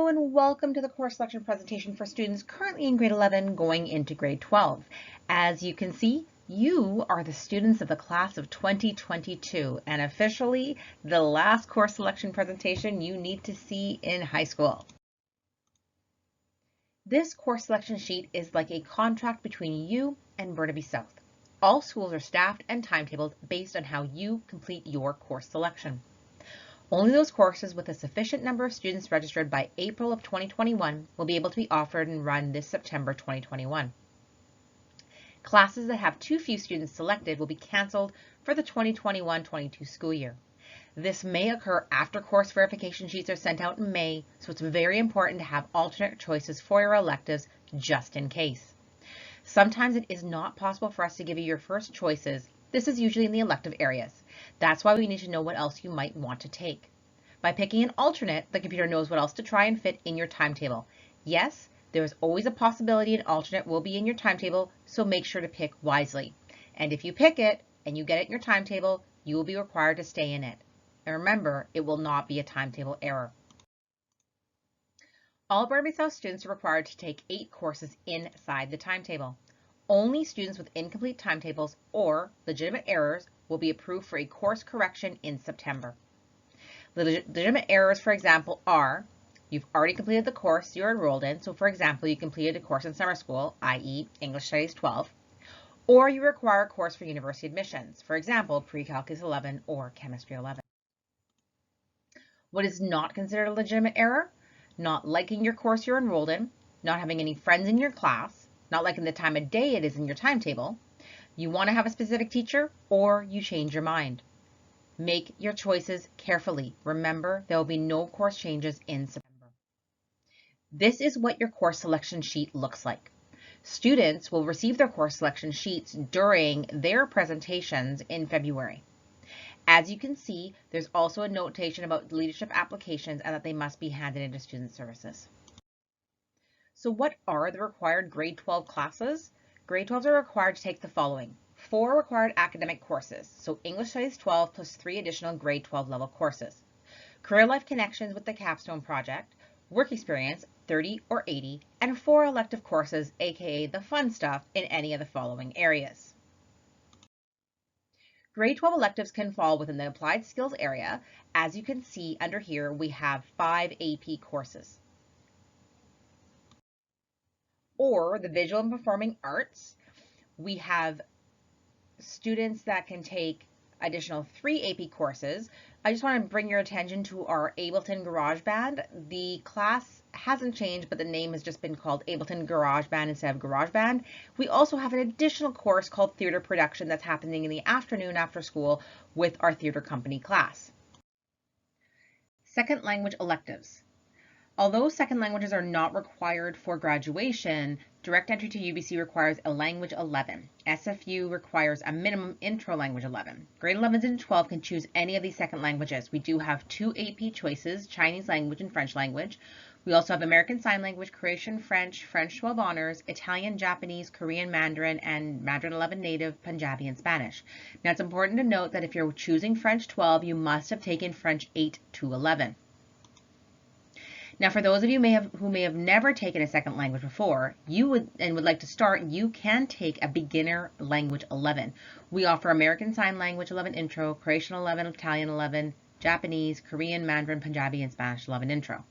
and welcome to the course selection presentation for students currently in grade 11 going into grade 12. As you can see, you are the students of the class of 2022 and officially the last course selection presentation you need to see in high school. This course selection sheet is like a contract between you and Burnaby South. All schools are staffed and timetabled based on how you complete your course selection. Only those courses with a sufficient number of students registered by April of 2021 will be able to be offered and run this September 2021. Classes that have too few students selected will be canceled for the 2021-22 school year. This may occur after course verification sheets are sent out in May, so it's very important to have alternate choices for your electives just in case. Sometimes it is not possible for us to give you your first choices. This is usually in the elective areas. That's why we need to know what else you might want to take. By picking an alternate, the computer knows what else to try and fit in your timetable. Yes, there is always a possibility an alternate will be in your timetable, so make sure to pick wisely. And if you pick it and you get it in your timetable, you will be required to stay in it. And remember, it will not be a timetable error. All Burnaby South students are required to take 8 courses inside the timetable. Only students with incomplete timetables or legitimate errors will be approved for a course correction in September. The legitimate errors, for example, are you've already completed the course you're enrolled in. So for example, you completed a course in summer school, i.e. English Studies 12, or you require a course for university admissions, for example, Pre-Calculus 11 or Chemistry 11. What is not considered a legitimate error? Not liking your course you're enrolled in, not having any friends in your class, not liking the time of day it is in your timetable, you want to have a specific teacher, or you change your mind. Make your choices carefully. Remember, there will be no course changes in September. This is what your course selection sheet looks like. Students will receive their course selection sheets during their presentations in February. As you can see, there's also a notation about leadership applications and that they must be handed into student services. So what are the required grade 12 classes? Grade 12s are required to take the following: 4 required academic courses, so English Studies 12 plus 3 additional grade 12 level courses. Career Life Connections with the Capstone Project, Work Experience 30 or 80, and 4 elective courses, aka the fun stuff, in any of the following areas. Grade 12 electives can fall within the applied skills area. As you can see under here, we have 5 AP courses. Or the visual and performing arts, we have students that can take additional 3 AP courses. I just want to bring your attention to our Ableton GarageBand. The class hasn't changed, but the name has just been called Ableton GarageBand instead of GarageBand. We also have an additional course called Theater Production that's happening in the afternoon after school with our theater company class. Second language electives. Although second languages are not required for graduation, direct entry to UBC requires a language 11. SFU requires a minimum intro language 11. Grade 11s and 12 can choose any of these second languages. We do have 2 AP choices, Chinese language and French language. We also have American Sign Language, Croatian French, French 12 honors, Italian, Japanese, Korean Mandarin, and Mandarin 11 native, Punjabi, and Spanish. Now it's important to note that if you're choosing French 12, you must have taken French 8 to 11. Now, for those of you who may have never taken a second language before, would like to start, you can take a beginner language 11. We offer American Sign Language 11 intro, Croatian 11, Italian 11, Japanese, Korean, Mandarin, Punjabi, and Spanish 11 intro.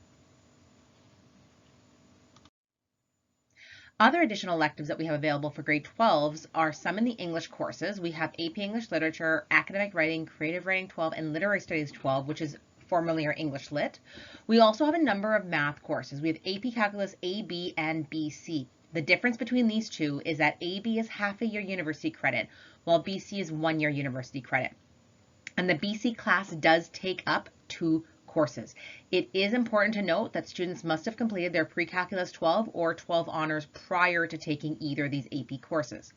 Other additional electives that we have available for grade 12s are some in the English courses. We have AP English Literature, Academic Writing, Creative Writing 12, and Literary Studies 12, which is formerly our English Lit. We also have a number of math courses. We have AP Calculus A, B, and BC. The difference between these two is that AB is half a year university credit, while BC is 1 year university credit. And the BC class does take up 2 courses. It is important to note that students must have completed their Pre-Calculus 12 or 12 honors prior to taking either of these AP courses.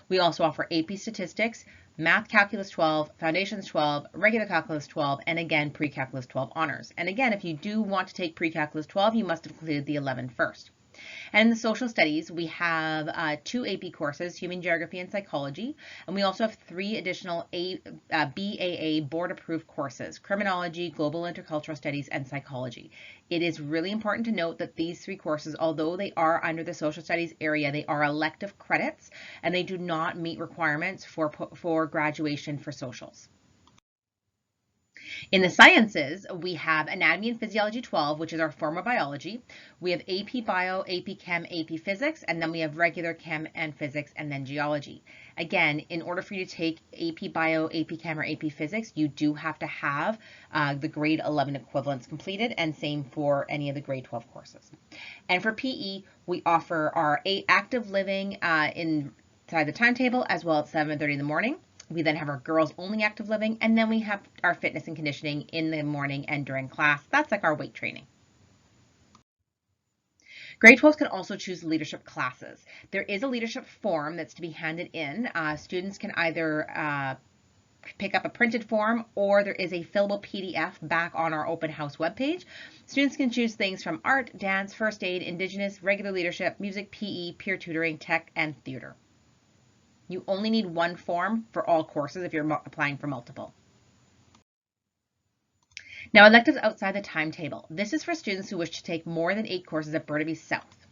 We also offer AP Statistics, Math Calculus 12, Foundations 12, Regular Calculus 12, and again, Pre-Calculus 12 honors. And again, if you do want to take Pre-Calculus 12, you must have completed the 11 first. And in the social studies, we have 2 AP courses, Human Geography and Psychology, and we also have 3 additional BAA board-approved courses, Criminology, Global Intercultural Studies, and Psychology. It is really important to note that these 3 courses, although they are under the social studies area, they are elective credits, and they do not meet requirements for graduation for socials. In the sciences, we have Anatomy and Physiology 12, which is our form of biology. We have AP Bio, AP Chem, AP Physics, and then we have regular Chem and Physics, and then Geology. Again, in order for you to take AP Bio, AP Chem, or AP Physics, you do have to have the grade 11 equivalents completed, and same for any of the grade 12 courses. And for PE, we offer our active living inside the timetable, as well at 7:30 in the morning. We then have our girls only active living, and then we have our fitness and conditioning in the morning and during class. That's like our weight training. Grade 12s can also choose leadership classes. There is a leadership form that's to be handed in. Students can either pick up a printed form, or there is a fillable PDF back on our open house webpage. Students can choose things from art, dance, first aid, Indigenous, regular leadership, music, PE, peer tutoring, tech, and theater. You only need one form for all courses if you're applying for multiple. Now, electives outside the timetable. This is for students who wish to take more than 8 courses at Burnaby South.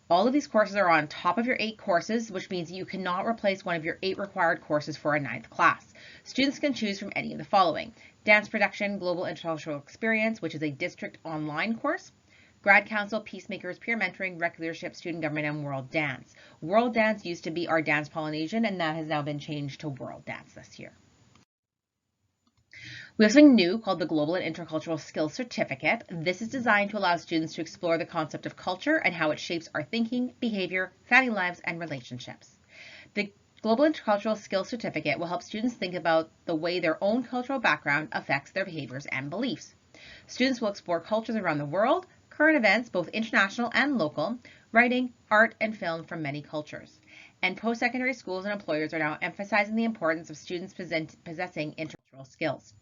All of these courses are on top of your 8 courses, which means you cannot replace one of your 8 required courses for a 9th class. Students can choose from any of the following: Dance Production, Global Intercultural Experience, which is a district online course, Grad Council, Peacemakers, Peer Mentoring, Rec Leadership, Student Government, and World Dance. World Dance used to be our Dance Polynesian, and that has now been changed to World Dance this year. We have something new called the Global and Intercultural Skills Certificate. This is designed to allow students to explore the concept of culture and how it shapes our thinking, behavior, family lives, and relationships. The Global Intercultural Skills Certificate will help students think about the way their own cultural background affects their behaviors and beliefs. Students will explore cultures around the world, current events, both international and local, writing, art, and film from many cultures. And post-secondary schools and employers are now emphasizing the importance of students possessing intercultural skills.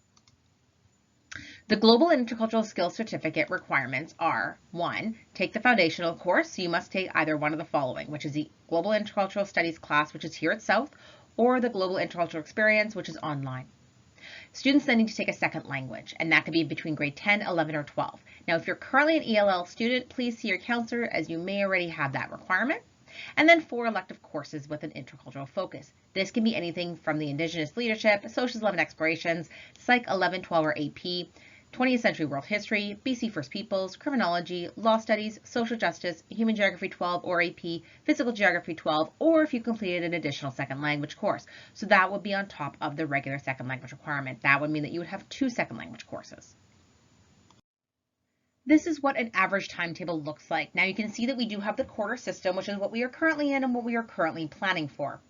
The Global and Intercultural Skills Certificate requirements are: 1, take the foundational course. So you must take either one of the following, which is the Global Intercultural Studies class, which is here at South, or the Global Intercultural Experience, which is online. Students then need to take a second language, and that could be between grade 10, 11, or 12. Now, if you're currently an ELL student, please see your counselor, as you may already have that requirement. And then 4 elective courses with an intercultural focus. This can be anything from the Indigenous Leadership, Socials 11 Explorations, Psych 11, 12, or AP, 20th Century World History, BC First Peoples, Criminology, Law Studies, Social Justice, Human Geography 12 or AP, Physical Geography 12, or if you completed an additional second language course. So that would be on top of the regular second language requirement. That would mean that you would have 2 second language courses. This is what an average timetable looks like. Now you can see that we do have the quarter system, which is what we are currently in and what we are currently planning for.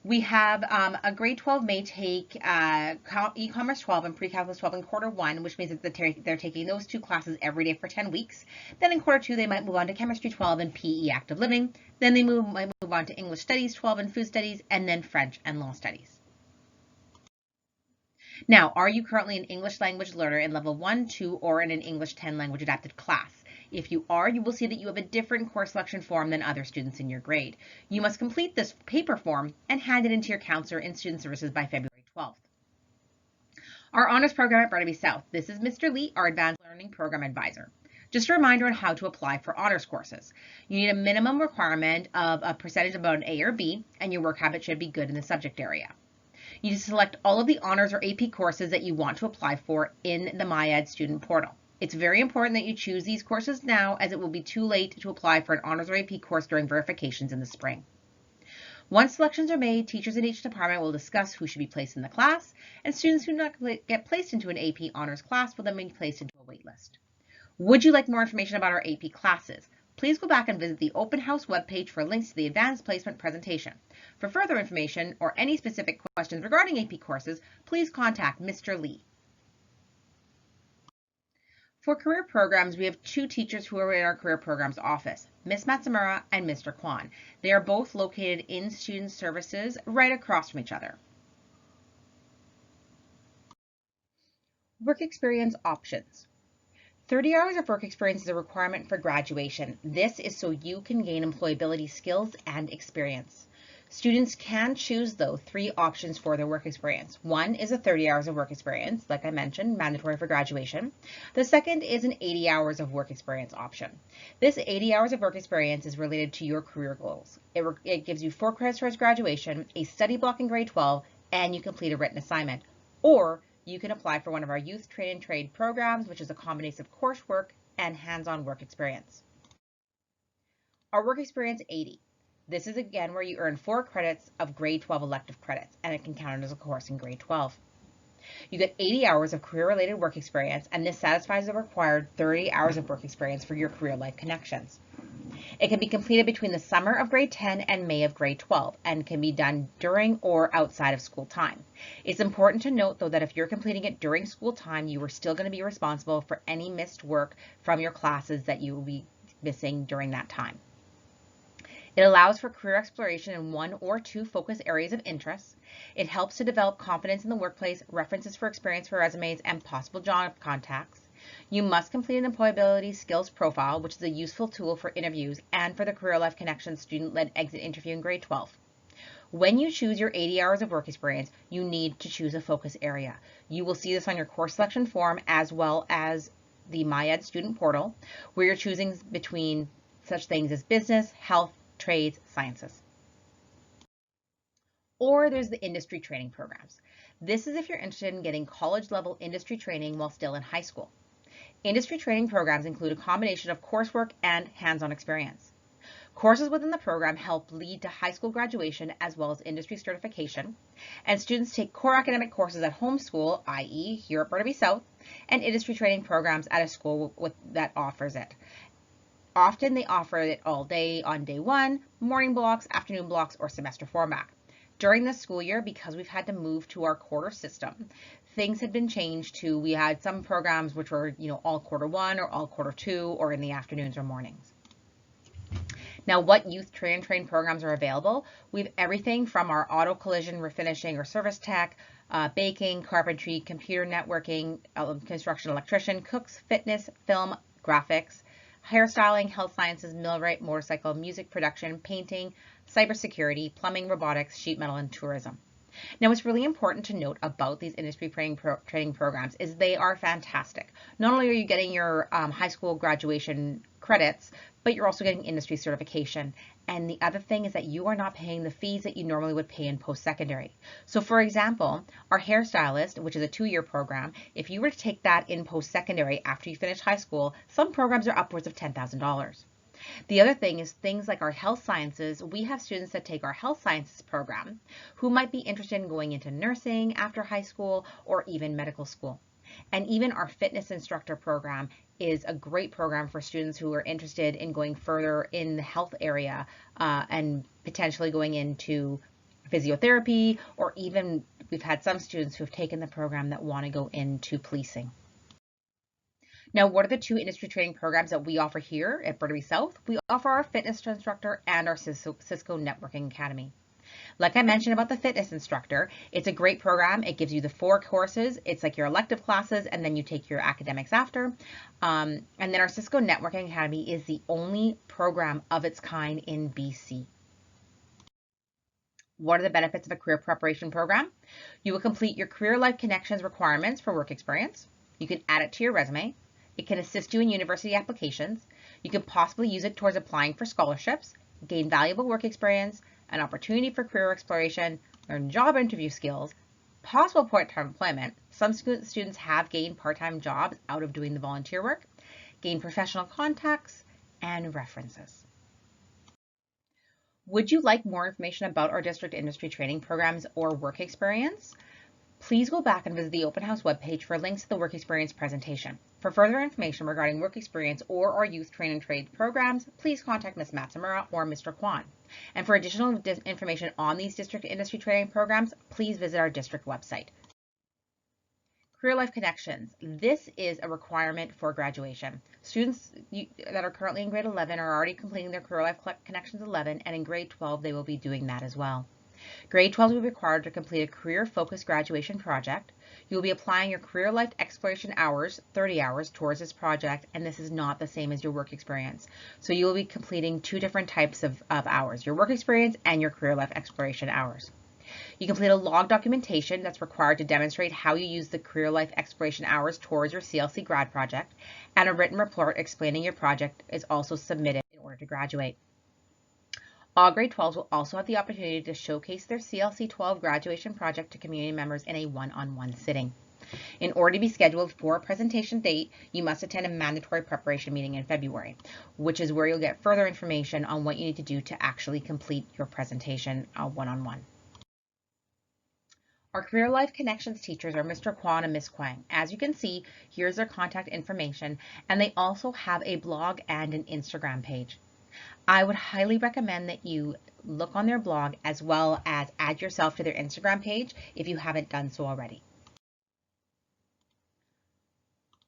We have a grade 12 may take e-commerce 12 and pre-calculus 12 in quarter 1, which means that they're taking those 2 classes every day for 10 weeks. Then in quarter 2, they might move on to chemistry 12 and PE active living. Then they might move on to English studies 12 and food studies, and then French and law studies. Now, are you currently an English language learner in level 1, 2, or in an English 10 language adapted class? If you are, you will see that you have a different course selection form than other students in your grade. You must complete this paper form and hand it into your counselor in Student Services by February 12th. Our honors program at Burnaby South. This is Mr. Lee, our Advanced Learning Program Advisor. Just a reminder on how to apply for honors courses. You need a minimum requirement of a percentage of about an A or B, and your work habit should be good in the subject area. You need to select all of the honors or AP courses that you want to apply for in the MyEd student portal. It's very important that you choose these courses now, as it will be too late to apply for an honors or AP course during verifications in the spring. Once selections are made, teachers in each department will discuss who should be placed in the class, and students who do not get placed into an AP honors class will then be placed into a wait list. Would you like more information about our AP classes? Please go back and visit the Open House webpage for links to the Advanced Placement presentation. For further information or any specific questions regarding AP courses, please contact Mr. Lee. For career programs, we have 2 teachers who are in our career programs office, Ms. Matsumura and Mr. Kwan. They are both located in Student Services right across from each other. Work experience options. 30 hours of work experience is a requirement for graduation. This is so you can gain employability skills and experience. Students can choose, though, 3 options for their work experience. One is a 30 hours of work experience, like I mentioned, mandatory for graduation. The second is an 80 hours of work experience option. This 80 hours of work experience is related to your career goals. It gives you 4 credits towards graduation, a study block in grade 12, and you complete a written assignment. Or you can apply for one of our youth train and trade programs, which is a combination of coursework and hands-on work experience. Our work experience 80. This is again where you earn 4 credits of grade 12 elective credits, and it can count as a course in grade 12. You get 80 hours of career-related work experience, and this satisfies the required 30 hours of work experience for your career life connections. It can be completed between the summer of grade 10 and May of grade 12 and can be done during or outside of school time. It's important to note, though, that if you're completing it during school time, you are still going to be responsible for any missed work from your classes that you will be missing during that time. It allows for career exploration in 1 or 2 focus areas of interest. It helps to develop confidence in the workplace, references for experience for resumes, and possible job contacts. You must complete an employability skills profile, which is a useful tool for interviews and for the Career Life Connections student-led exit interview in grade 12. When you choose your 80 hours of work experience, you need to choose a focus area. You will see this on your course selection form as well as the MyEd student portal, where you're choosing between such things as business, health, trades, sciences. Or there's the industry training programs. This is if you're interested in getting college level industry training while still in high school. Industry training programs include a combination of coursework and hands-on experience. Courses within the program help lead to high school graduation as well as industry certification, and students take core academic courses at home school, i.e. here at Burnaby South, and industry training programs at a school that offers it. Often they offer it all day on day 1, morning blocks, afternoon blocks, or semester format. During this school year, because we've had to move to our quarter system, things had been changed to, we had some programs which were, all quarter 1 or all quarter 2 or in the afternoons or mornings. Now, what youth train programs are available? We have everything from our auto collision, refinishing or service tech, baking, carpentry, computer networking, construction electrician, cooks, fitness, film, graphics, hairstyling, health sciences, millwright, motorcycle, music production, painting, cybersecurity, plumbing, robotics, sheet metal, and tourism. Now, what's really important to note about these industry training programs is they are fantastic. Not only are you getting your high school graduation credits, but you're also getting industry certification. And the other thing is that you are not paying the fees that you normally would pay in post-secondary. So for example, our hairstylist, which is a 2-year program, if you were to take that in post-secondary after you finish high school, some programs are upwards of $10,000. The other thing is things like our health sciences. We have students that take our health sciences program who might be interested in going into nursing after high school or even medical school. And even our fitness instructor program is a great program for students who are interested in going further in the health area and potentially going into physiotherapy, or even we've had some students who have taken the program that want to go into policing. Now, what are the 2 industry training programs that we offer here at Burnaby South? We offer our fitness instructor and our Cisco Networking Academy. Like I mentioned about the fitness instructor, it's a great program. It gives you the 4 courses. It's like your elective classes, and then you take your academics after. And then our Cisco Networking Academy is the only program of its kind in BC. What are the benefits of a career preparation program? You will complete your career life connections requirements for work experience. You can add it to your resume. It can assist you in university applications. You can possibly use it towards applying for scholarships, gain valuable work experience, an opportunity for career exploration, learn job interview skills, possible part-time employment. Some students have gained part-time jobs out of doing the volunteer work, gain professional contacts, and references. Would you like more information about our district industry training programs or work experience? Please go back and visit the Open House webpage for links to the work experience presentation. For further information regarding work experience or our youth train and trade programs, please contact Ms. Matsumura or Mr. Kwan. And for additional information on these district industry training programs, please visit our district website. Career Life Connections. This is a requirement for graduation. Students that are currently in grade 11 are already completing their Career Life Connections 11, and in grade 12 they will be doing that as well. Grade 12 will be required to complete a career-focused graduation project. You will be applying your career life exploration hours, 30 hours, towards this project, and this is not the same as your work experience. So you will be completing two different types of hours, your work experience and your career life exploration hours. You complete a log documentation that's required to demonstrate how you use the career life exploration hours towards your CLC grad project, and a written report explaining your project is also submitted in order to graduate. All grade 12s will also have the opportunity to showcase their CLC 12 graduation project to community members in a one-on-one sitting. In order to be scheduled for a presentation date, you must attend a mandatory preparation meeting in February, which is where you'll get further information on what you need to do to actually complete your presentation one-on-one. Our Career Life Connections teachers are Mr. Kwan and Ms. Kwang. As you can see, here's their contact information, and they also have a blog and an Instagram page. I would highly recommend that you look on their blog as well as add yourself to their Instagram page if you haven't done so already.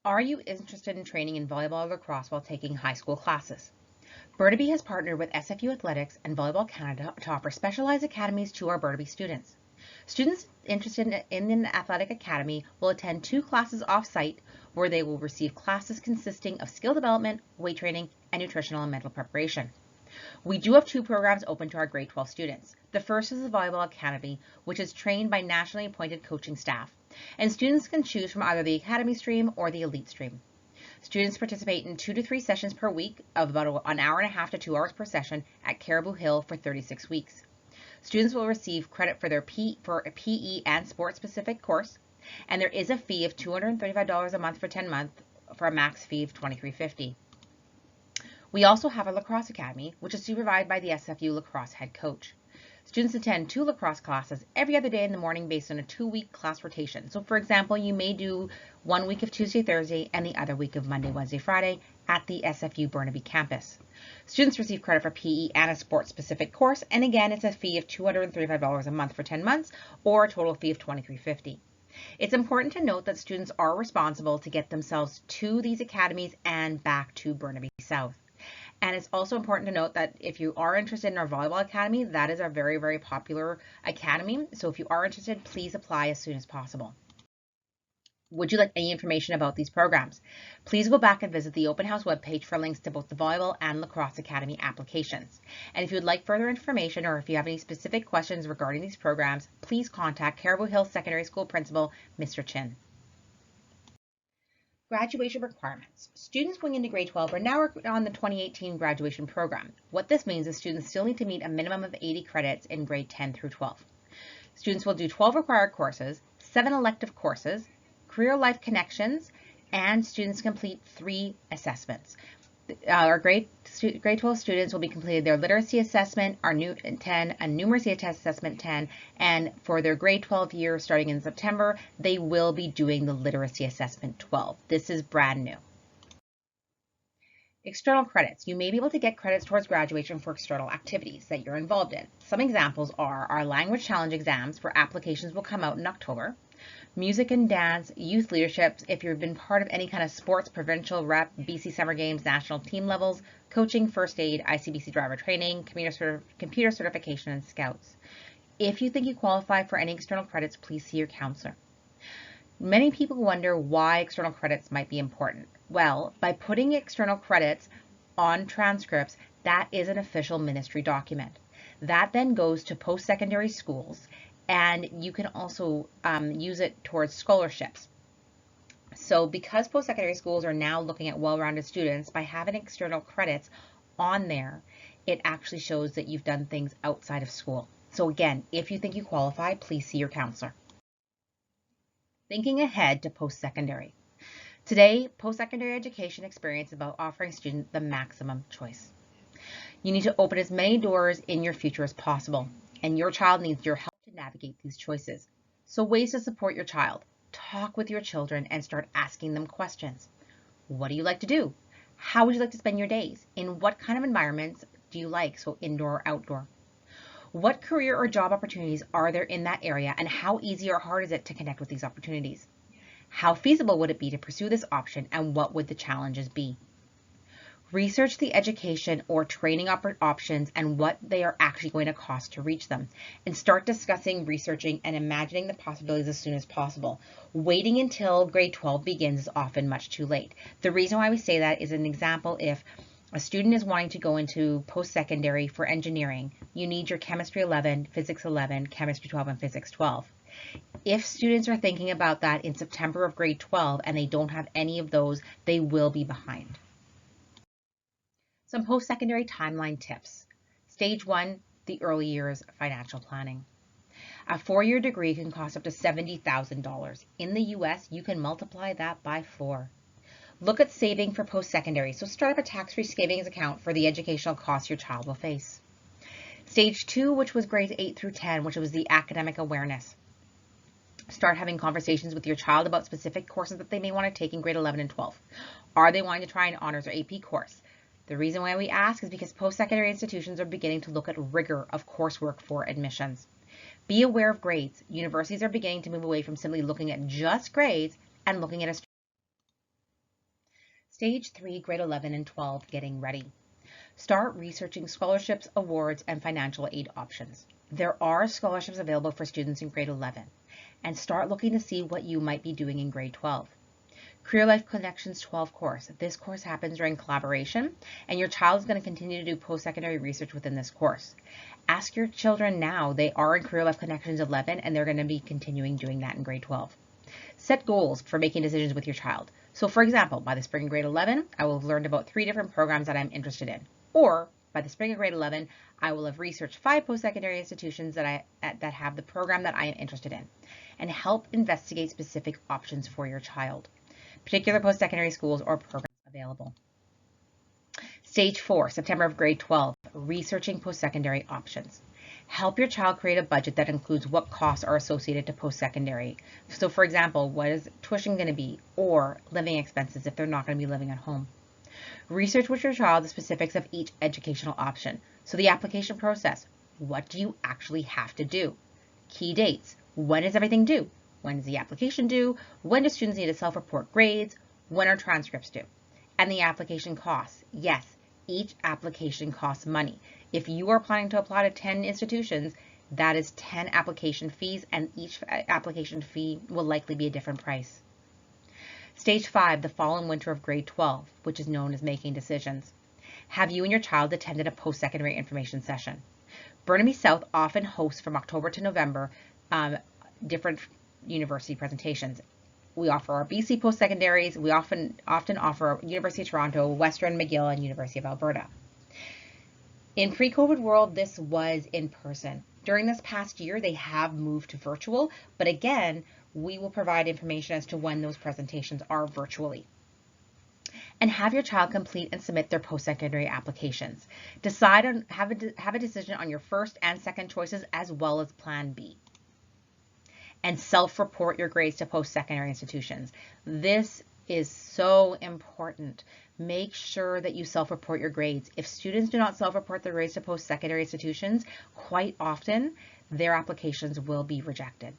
Are you interested in training in volleyball or lacrosse while taking high school classes? Burnaby has partnered with SFU Athletics and Volleyball Canada to offer specialized academies to our Burnaby students. Students interested in an athletic academy will attend 2 classes off-site where they will receive classes consisting of skill development, weight training, and nutritional and mental preparation. We do have 2 programs open to our grade 12 students. The first is the Volleyball Academy, which is trained by nationally appointed coaching staff, and students can choose from either the Academy stream or the Elite stream. Students participate in 2 to 3 sessions per week of about an hour and a half to 2 hours per session at Caribou Hill for 36 weeks. Students will receive credit for their PE and sports-specific course, and there is a fee of $235 a month for 10 months for a max fee of $23.50. We also have a lacrosse academy, which is supervised by the SFU lacrosse head coach. Students attend 2 lacrosse classes every other day in the morning based on a 2-week class rotation. So for example, you may do 1 week of Tuesday, Thursday, and the other week of Monday, Wednesday, Friday at the SFU Burnaby campus. Students receive credit for PE and a sports-specific course, and again, it's a fee of $235 a month for 10 months, or a total fee of $23.50. It's important to note that students are responsible to get themselves to these academies and back to Burnaby South. And it's also important to note that if you are interested in our Volleyball Academy, that is a very, very popular academy. So if you are interested, please apply as soon as possible. Would you like any information about these programs? Please go back and visit the Open House webpage for links to both the Volleyball and Lacrosse Academy applications. And if you would like further information or if you have any specific questions regarding these programs, please contact Caribou Hill Secondary School Principal, Mr. Chin. Graduation requirements. Students going into grade 12 are now on the 2018 graduation program. What this means is students still need to meet a minimum of 80 credits in grade 10 through 12. Students will do 12 required courses, 7 elective courses, career life connections, and students complete 3 assessments. Our grade 12 students will be completing their literacy assessment, our new 10, a numeracy assessment 10, and for their grade 12 year starting in September, they will be doing the literacy assessment 12. This is brand new. External credits. You may be able to get credits towards graduation for external activities that you're involved in. Some examples are our language challenge exams, where applications will come out in October. Music and dance, youth leadership, if you've been part of any kind of sports, provincial rep, BC Summer Games, national team levels, coaching, first aid, ICBC driver training, computer certification, and scouts. If you think you qualify for any external credits, please see your counselor. Many people wonder why external credits might be important. Well, by putting external credits on transcripts, that is an official ministry document. That then goes to post-secondary schools, and you can also use it towards scholarships. So because post-secondary schools are now looking at well-rounded students, by having external credits on there, it actually shows that you've done things outside of school. So again, if you think you qualify, please see your counselor. Thinking ahead to post-secondary. Today, post-secondary education experience is about offering students the maximum choice. You need to open as many doors in your future as possible, and your child needs your help to navigate these choices. So ways to support your child. Talk with your children and start asking them questions. What do you like to do? How would you like to spend your days? In what kind of environments do you like, so indoor or outdoor? What career or job opportunities are there in that area, and how easy or hard is it to connect with these opportunities? How feasible would it be to pursue this option, and what would the challenges be? Research the education or training options and what they are actually going to cost to reach them, and start discussing, researching, and imagining the possibilities as soon as possible. Waiting until grade 12 begins is often much too late. The reason why we say that is an example: if a student is wanting to go into post-secondary for engineering, you need your Chemistry 11, Physics 11, Chemistry 12, and Physics 12. If students are thinking about that in September of grade 12 and they don't have any of those, they will be behind. Some post-secondary timeline tips. Stage 1, the early years financial planning. A 4-year degree can cost up to $70,000. In the US, you can multiply that by 4. Look at saving for post-secondary, so start up a tax-free savings account for the educational costs your child will face. Stage 2, which was grades 8 through 10, which was the academic awareness. Start having conversations with your child about specific courses that they may want to take in grade 11 and 12. Are they wanting to try an honors or AP course? The reason why we ask is because post-secondary institutions are beginning to look at rigor of coursework for admissions. Be aware of grades. Universities are beginning to move away from simply looking at just grades and looking at a Stage 3, grade 11 and 12, getting ready. Start researching scholarships, awards, and financial aid options. There are scholarships available for students in grade 11, and start looking to see what you might be doing in grade 12. Career Life Connections 12 course. This course happens during collaboration, and your child is going to continue to do post-secondary research within this course. Ask your children now. They are in Career Life Connections 11, and they're going to be continuing doing that in grade 12. Set goals for making decisions with your child. So for example, by the spring of grade 11, I will have learned about 3 different programs that I'm interested in. Or by the spring of grade 11, I will have researched 5 post-secondary institutions that have the program that I am interested in, and help investigate specific options for your child. Particular post-secondary schools or programs available. Stage 4, September of grade 12, researching post-secondary options. Help your child create a budget that includes what costs are associated to post-secondary. So for example, what is tuition going to be, or living expenses if they're not going to be living at home. Research with your child the specifics of each educational option. So the application process, what do you actually have to do? Key dates, when is everything due? When is the application due? When do students need to self-report grades? When are transcripts due? And the application costs. Yes, each application costs money. If you are planning to apply to 10 institutions, that is 10 application fees, and each application fee will likely be a different price. Stage 5, the fall and winter of grade 12, which is known as making decisions. Have you and your child attended a post-secondary information session? Burnaby South often hosts from October to November different university presentations. We offer our BC post-secondaries. We often offer University of Toronto, Western McGill, and University of Alberta. In pre-COVID world, this was in person. During this past year, they have moved to virtual, but again, we will provide information as to when those presentations are virtually. And have your child complete and submit their post-secondary applications. Decide on, have a decision on your first and second choices as well as Plan B. And self-report your grades to post-secondary institutions. This is so important. Make sure that you self-report your grades. If students do not self-report their grades to post-secondary institutions, quite often their applications will be rejected.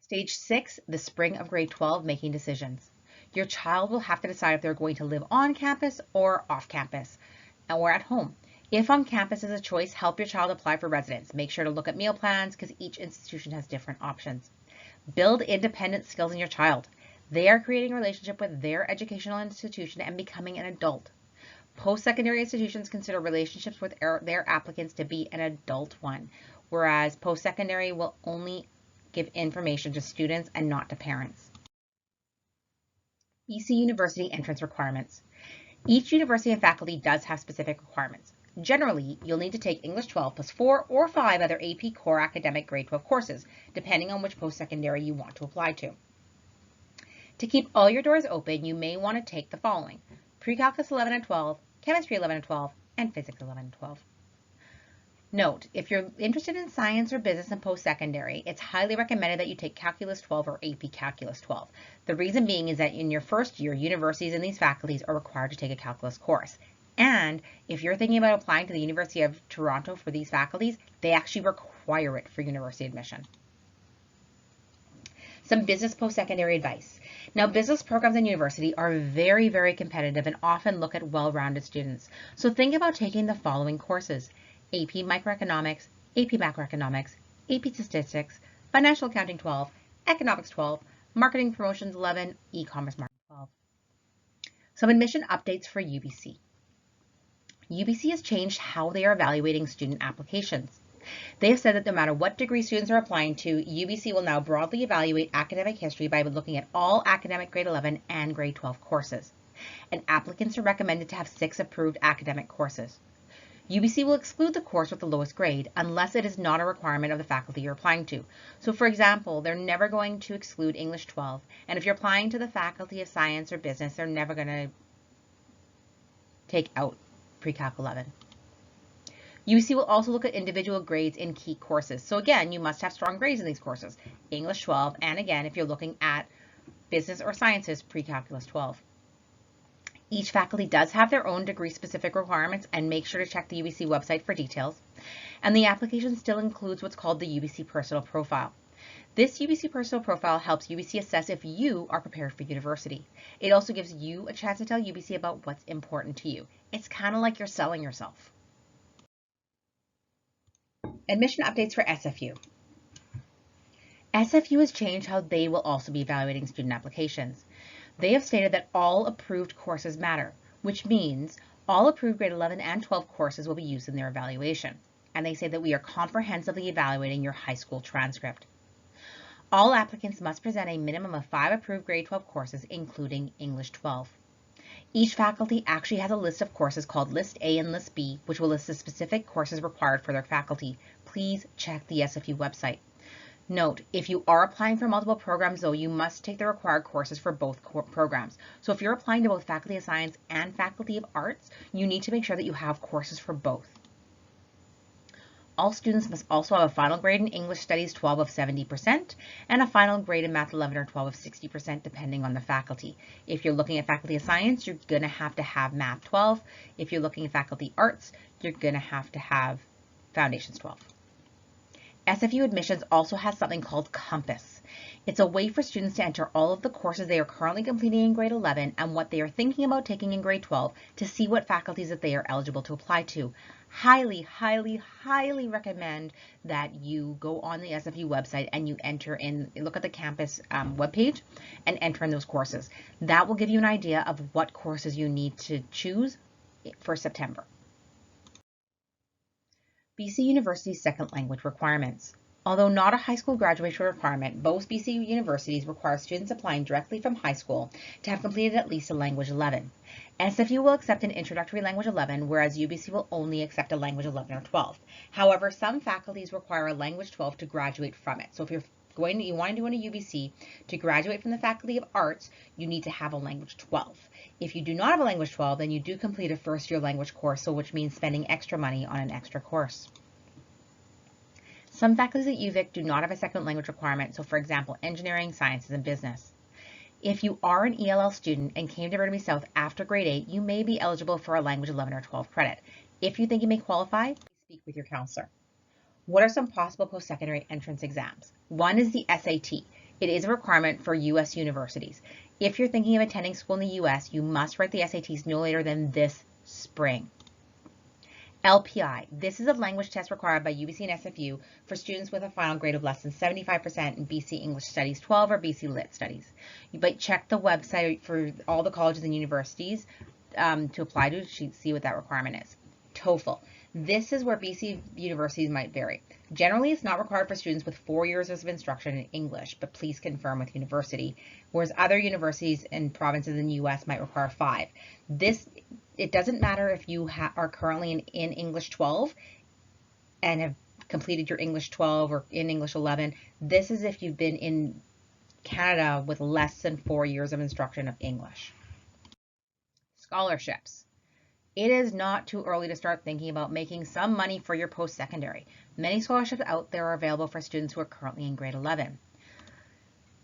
Stage 6, the spring of grade 12, making decisions. Your child will have to decide if they're going to live on campus or off campus or at home. If on campus is a choice, help your child apply for residence. Make sure to look at meal plans because each institution has different options. Build independent skills in your child. They are creating a relationship with their educational institution and becoming an adult. Post-secondary institutions consider relationships with their applicants to be an adult one, whereas post-secondary will only give information to students and not to parents. BC University entrance requirements. Each university and faculty does have specific requirements. Generally, you'll need to take English 12 plus 4 or 5 other AP core academic grade 12 courses, depending on which post-secondary you want to apply to. To keep all your doors open, you may want to take the following: Pre-Calculus 11 and 12, Chemistry 11 and 12, and Physics 11 and 12. Note, if you're interested in science or business in post-secondary, it's highly recommended that you take Calculus 12 or AP Calculus 12. The reason being is that in your first year, universities and these faculties are required to take a calculus course. And if you're thinking about applying to the University of Toronto for these faculties, they actually require it for university admission. Some business post-secondary advice. Now, business programs in university are very, very competitive and often look at well-rounded students. So think about taking the following courses: AP Microeconomics, AP Macroeconomics, AP Statistics, Financial Accounting 12, Economics 12, Marketing Promotions 11, E-commerce Marketing 12. Some admission updates for UBC. UBC has changed how they are evaluating student applications. They have said that no matter what degree students are applying to, UBC will now broadly evaluate academic history by looking at all academic grade 11 and grade 12 courses. And applicants are recommended to have 6 approved academic courses. UBC will exclude the course with the lowest grade unless it is not a requirement of the faculty you're applying to. So for example, they're never going to exclude English 12. And if you're applying to the Faculty of Science or Business, they're never going to take out Pre-Calc 11. UBC will also look at individual grades in key courses. So again, you must have strong grades in these courses. English 12, and again, if you're looking at Business or Sciences, Pre-Calculus 12. Each faculty does have their own degree-specific requirements, and make sure to check the UBC website for details. And the application still includes what's called the UBC Personal Profile. This UBC Personal Profile helps UBC assess if you are prepared for university. It also gives you a chance to tell UBC about what's important to you. It's kind of like you're selling yourself. Admission updates for SFU. SFU has changed how they will also be evaluating student applications. They have stated that all approved courses matter, which means all approved grade 11 and 12 courses will be used in their evaluation. And they say that we are comprehensively evaluating your high school transcript. All applicants must present a minimum of 5 approved grade 12 courses, including English 12. Each faculty actually has a list of courses called List A and List B, which will list the specific courses required for their faculty. Please check the SFU website. Note, if you are applying for multiple programs, though, you must take the required courses for both programs. So if you're applying to both Faculty of Science and Faculty of Arts, you need to make sure that you have courses for both. All students must also have a final grade in English Studies 12 of 70% and a final grade in Math 11 or 12 of 60% depending on the faculty. If you're looking at Faculty of Science, you're going to have Math 12. If you're looking at Faculty Arts, you're going to have Foundations 12. SFU Admissions also has something called Compass. It's a way for students to enter all of the courses they are currently completing in grade 11 and what they are thinking about taking in grade 12 to see what faculties that they are eligible to apply to. Highly, highly, highly recommend that you go on the SFU website and you enter in, look at the campus webpage and enter in those courses. That will give you an idea of what courses you need to choose for September. BC University's second language requirements. Although not a high school graduation requirement, most BC universities require students applying directly from high school to have completed at least a Language 11. SFU will accept an introductory Language 11, whereas UBC will only accept a Language 11 or 12. However, some faculties require a Language 12 to graduate from it. So if you want to do a UBC, to graduate from the Faculty of Arts, you need to have a Language 12. If you do not have a Language 12, then you do complete a first-year language course, so which means spending extra money on an extra course. Some faculties at UVic do not have a second language requirement, so for example, engineering, sciences, and business. If you are an ELL student and came to Burnaby South after grade 8, you may be eligible for a Language 11 or 12 credit. If you think you may qualify, please speak with your counselor. What are some possible post-secondary entrance exams? One is the SAT. It is a requirement for U.S. universities. If you're thinking of attending school in the U.S., you must write the SATs no later than this spring. LPI. This is a language test required by UBC and SFU for students with a final grade of less than 75% in BC English Studies 12 or BC Lit Studies. But check the website for all the colleges and universities to apply to see what that requirement is. TOEFL. This is where BC universities might vary. Generally, it's not required for students with 4 years of instruction in English, but please confirm with university, whereas other universities and provinces in the U.S. might require 5. It doesn't matter if you are currently in English 12 and have completed your English 12 or in English 11. This is if you've been in Canada with less than 4 years of instruction of English. Scholarships. It is not too early to start thinking about making some money for your post-secondary. Many scholarships out there are available for students who are currently in grade 11.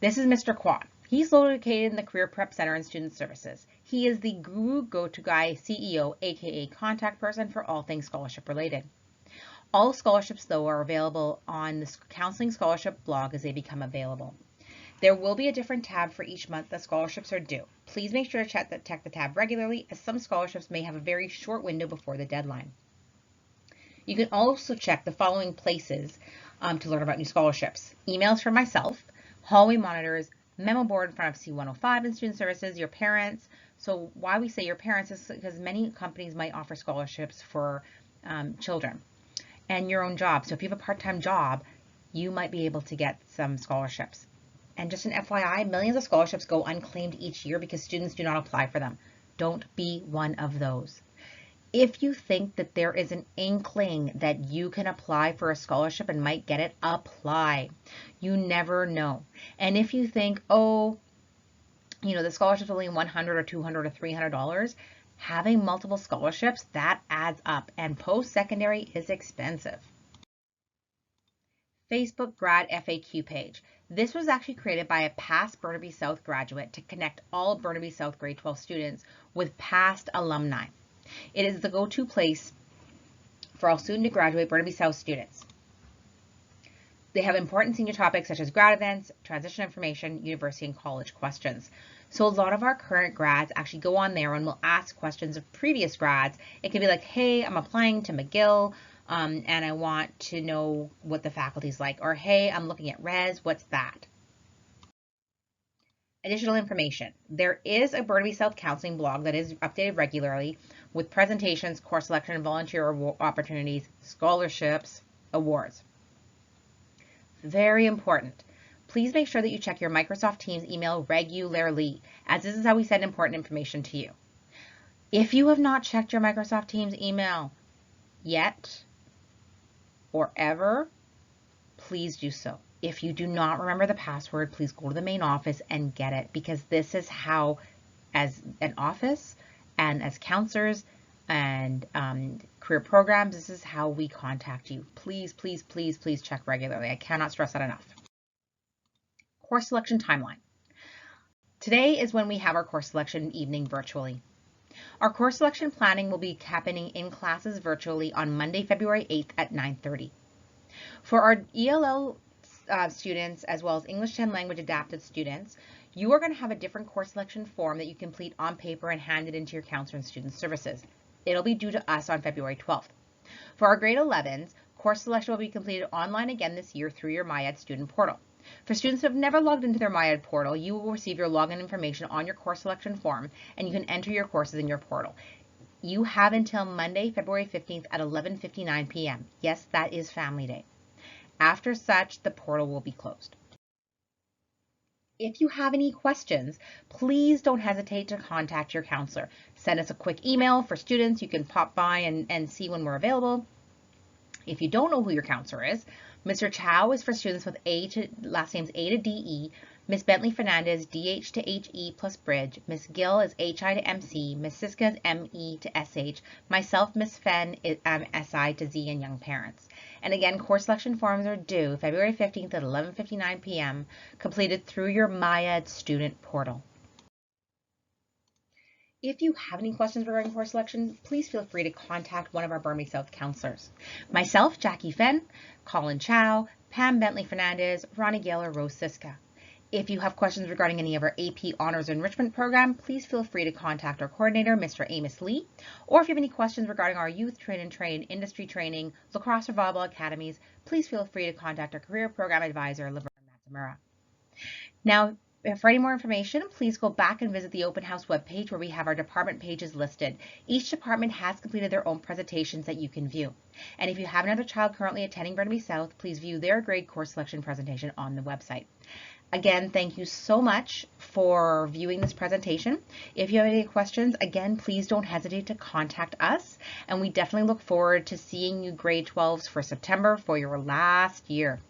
This is Mr. Kwan. He's located in the Career Prep Center and Student Services. He is the Guru Go-To Guy CEO, aka contact person for all things scholarship related. All scholarships, though, are available on the Counseling Scholarship blog as they become available. There will be a different tab for each month that scholarships are due. Please make sure to check the tab regularly, as some scholarships may have a very short window before the deadline. You can also check the following places to learn about new scholarships: emails from myself, hallway monitors, memo board in front of C105 and student services, your parents. So why we say your parents is because many companies might offer scholarships for children, and your own job. So if you have a part-time job, you might be able to get some scholarships. And just an FYI, millions of scholarships go unclaimed each year because students do not apply for them. Don't be one of those. If you think that there is an inkling that you can apply for a scholarship and might get it, apply. You never know. And if you think, oh, the scholarship's only $100 or $200 or $300, having multiple scholarships, that adds up, and post-secondary is expensive. Facebook Grad FAQ page. This was actually created by a past Burnaby South graduate to connect all Burnaby South grade 12 students with past alumni. It is the go-to place for all student to graduate Burnaby South students. They have important senior topics such as grad events, transition information, university and college questions. So a lot of our current grads actually go on there and will ask questions of previous grads. It could be like, hey, I'm applying to McGill, and I want to know what the faculty's like. Or, hey, I'm looking at res, what's that? Additional information. There is a Burnaby South Counseling blog that is updated regularly with presentations, course selection, and volunteer opportunities, scholarships, awards. Very important. Please make sure that you check your Microsoft Teams email regularly, as this is how we send important information to you. If you have not checked your Microsoft Teams email yet or ever, please do so. If you do not remember the password, please go to the main office and get it, because this is how, as an office and as counselors and career programs, this is how we contact you. Please, please, please, please check regularly. I cannot stress that enough. Course selection timeline. Today is when we have our course selection evening virtually. Our course selection planning will be happening in classes virtually on Monday, February 8th at 9:30. For our ELL students, as well as English 10 language adapted students, you are going to have a different course selection form that you complete on paper and hand it into your counselor and student services. It'll be due to us on February 12th. For our grade 11s, course selection will be completed online again this year through your MyEd student portal. For students who have never logged into their MyEd portal, you will receive your login information on your course selection form, and you can enter your courses in your portal. You have until Monday, February 15th at 11:59 p.m. Yes, that is Family Day. After such, the portal will be closed. If you have any questions, please don't hesitate to contact your counselor. Send us a quick email. For students, you can pop by and see when we're available. If you don't know who your counselor is, Mr. Chow is for students with last names A to DE, Miss Bentley Fernandez, DH to HE plus bridge, Miss Gill is HI to MC, Miss Siska is ME to SH, myself, Miss Fenn, is SI to Z and young parents. And again, course selection forms are due February 15th at 11:59 p.m., completed through your MyEd student portal. If you have any questions regarding course selection, please feel free to contact one of our Burnaby South counselors. Myself, Jackie Fenn, Colin Chow, Pam Bentley Fernandez, Ronnie Gill, or Rose Siska. If you have questions regarding any of our AP Honors Enrichment Program, please feel free to contact our coordinator, Mr. Amos Lee. Or if you have any questions regarding our youth train, industry training, lacrosse or volleyball academies, please feel free to contact our career program advisor, Laverne Matsumura. Now, for any more information, please go back and visit the Open House webpage where we have our department pages listed. Each department has completed their own presentations that you can view. And if you have another child currently attending Burnaby South, please view their grade course selection presentation on the website. Again, thank you so much for viewing this presentation. If you have any questions, again, please don't hesitate to contact us. And we definitely look forward to seeing you grade 12s for September for your last year.